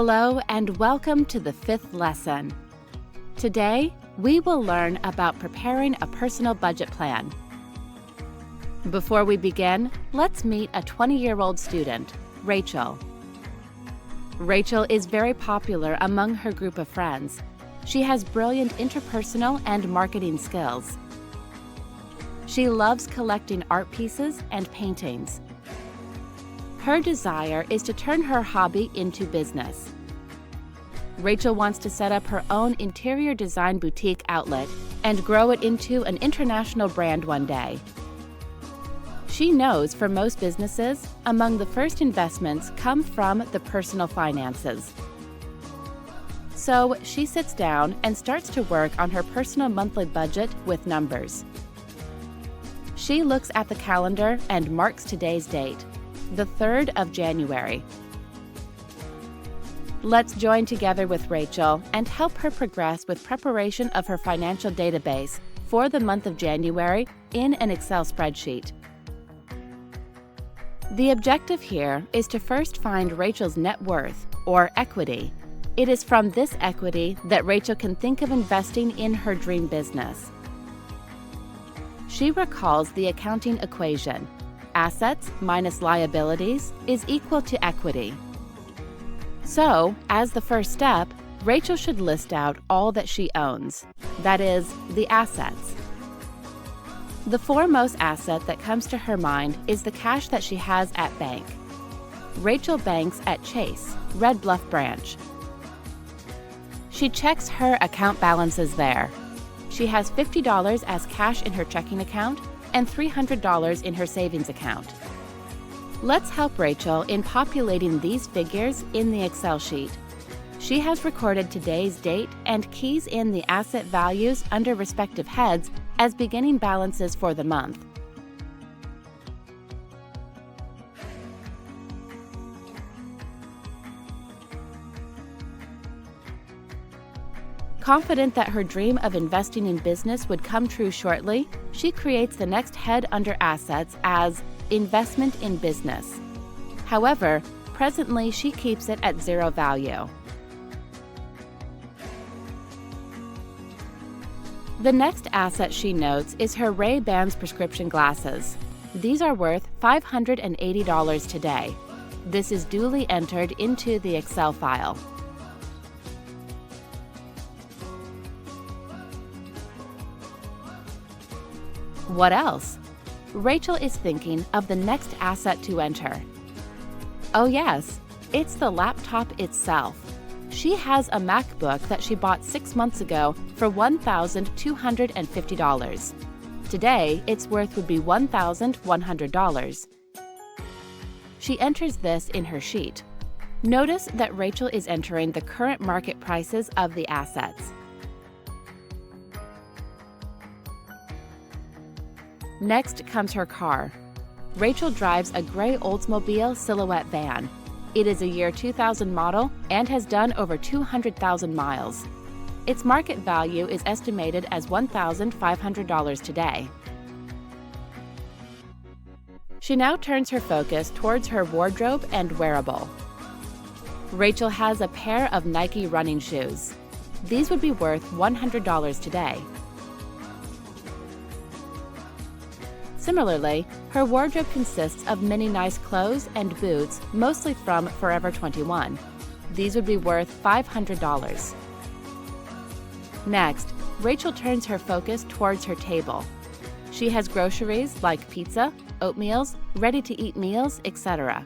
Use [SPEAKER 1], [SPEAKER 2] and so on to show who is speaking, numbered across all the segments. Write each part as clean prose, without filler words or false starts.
[SPEAKER 1] Hello and welcome to the 5th lesson. Today, we will learn about preparing a personal budget plan. Before we begin, let's meet a 20-year-old student, Rachel. Rachel is very popular among her group of friends. She has brilliant interpersonal and marketing skills. She loves collecting art pieces and paintings. Her desire is to turn her hobby into business. Rachel wants to set up her own interior design boutique outlet and grow it into an international brand one day. She knows for most businesses, among the first investments come from the personal finances. So she sits down and starts to work on her personal monthly budget with numbers. She looks at the calendar and marks today's date, the 3rd of January. Let's join together with Rachel and help her progress with preparation of her financial database for the month of January in an Excel spreadsheet. The objective here is to first find Rachel's net worth, or equity. It is from this equity that Rachel can think of investing in her dream business. She recalls the accounting equation: assets minus liabilities is equal to equity. So, as the first step, Rachel should list out all that she owns, that is, the assets. The foremost asset that comes to her mind is the cash that she has at bank. Rachel banks at Chase, Red Bluff branch. She checks her account balances there. She has $50 as cash in her checking account and $300 in her savings account. Let's help Rachel in populating these figures in the Excel sheet. She has recorded today's date and keys in the asset values under respective heads as beginning balances for the month. Confident that her dream of investing in business would come true shortly, she creates the next head under assets as investment in business. However, presently she keeps it at zero value. The next asset she notes is her Ray-Bans prescription glasses. These are worth $580 today. This is duly entered into the Excel file. What else? Rachel is thinking of the next asset to enter. Oh yes, it's the laptop itself. She has a MacBook that she bought 6 months ago for $1,250. Today, its worth would be $1,100. She enters this in her sheet. Notice that Rachel is entering the current market prices of the assets. Next comes her car. Rachel drives a gray Oldsmobile Silhouette van. It is a year 2000 model and has done over 200,000 miles. Its market value is estimated as $1,500 today. She now turns her focus towards her wardrobe and wearable. Rachel has a pair of Nike running shoes. These would be worth $100 today. Similarly, her wardrobe consists of many nice clothes and boots, mostly from Forever 21. These would be worth $500. Next, Rachel turns her focus towards her table. She has groceries like pizza, oatmeals, ready-to-eat meals, etc.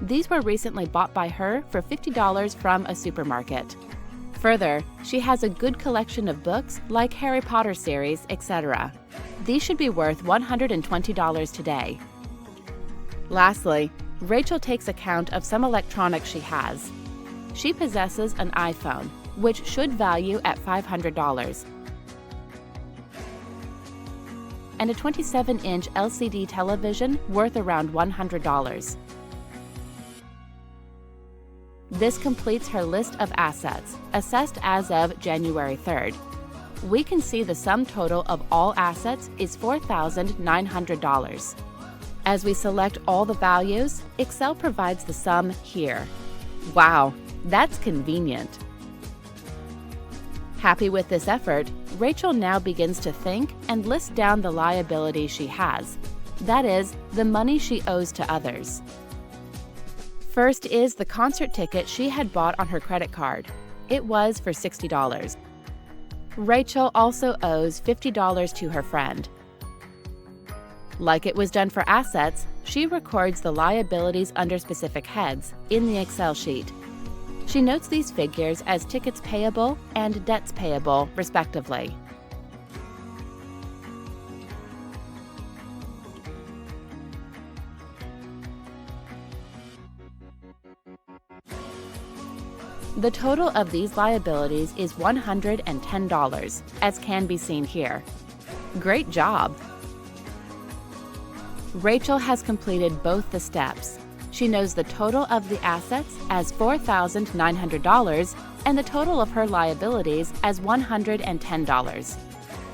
[SPEAKER 1] These were recently bought by her for $50 from a supermarket. Further, she has a good collection of books like Harry Potter series, etc. These should be worth $120 today. Lastly, Rachel takes account of some electronics she has. She possesses an iPhone, which should value at $500, and a 27-inch LCD television worth around $100. This completes her list of assets, assessed as of January 3rd. We can see the sum total of all assets is $4,900. As we select all the values, Excel provides the sum here. Wow, That's convenient. Happy with this effort, Rachel now begins to think and list down the liabilities she has. That is, the money she owes to others. First is the concert ticket she had bought on her credit card. It was for $60. Rachel also owes $50 to her friend. Like it was done for assets, she records the liabilities under specific heads in the Excel sheet. She notes these figures as tickets payable and debts payable, respectively. The total of these liabilities is $110, as can be seen here. Great job! Rachel has completed both the steps. She knows the total of the assets as $4,900 and the total of her liabilities as $110.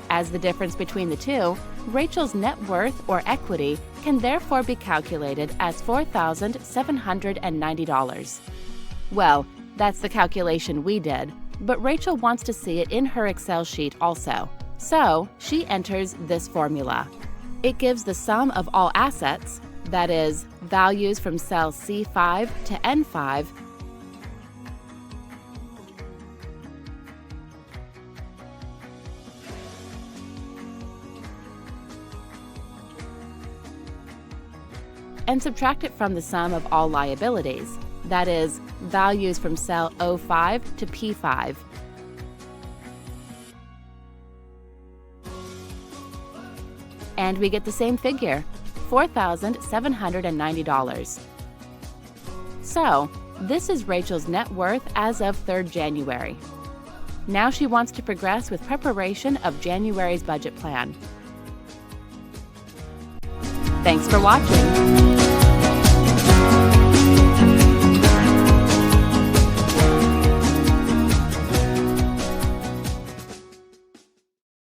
[SPEAKER 1] As the difference between the two, Rachel's net worth or equity can therefore be calculated as $4,790. Well, that's the calculation we did, but Rachel wants to see it in her Excel sheet also. So she enters this formula. It gives the sum of all assets, that is, values from cell C5 to N5, and subtract it from the sum of all liabilities, that is, values from cell O5 to P5. And we get the same figure, $4,790. So, this is Rachel's net worth as of 3rd January. Now she wants to progress with preparation of January's budget plan. Thanks for watching.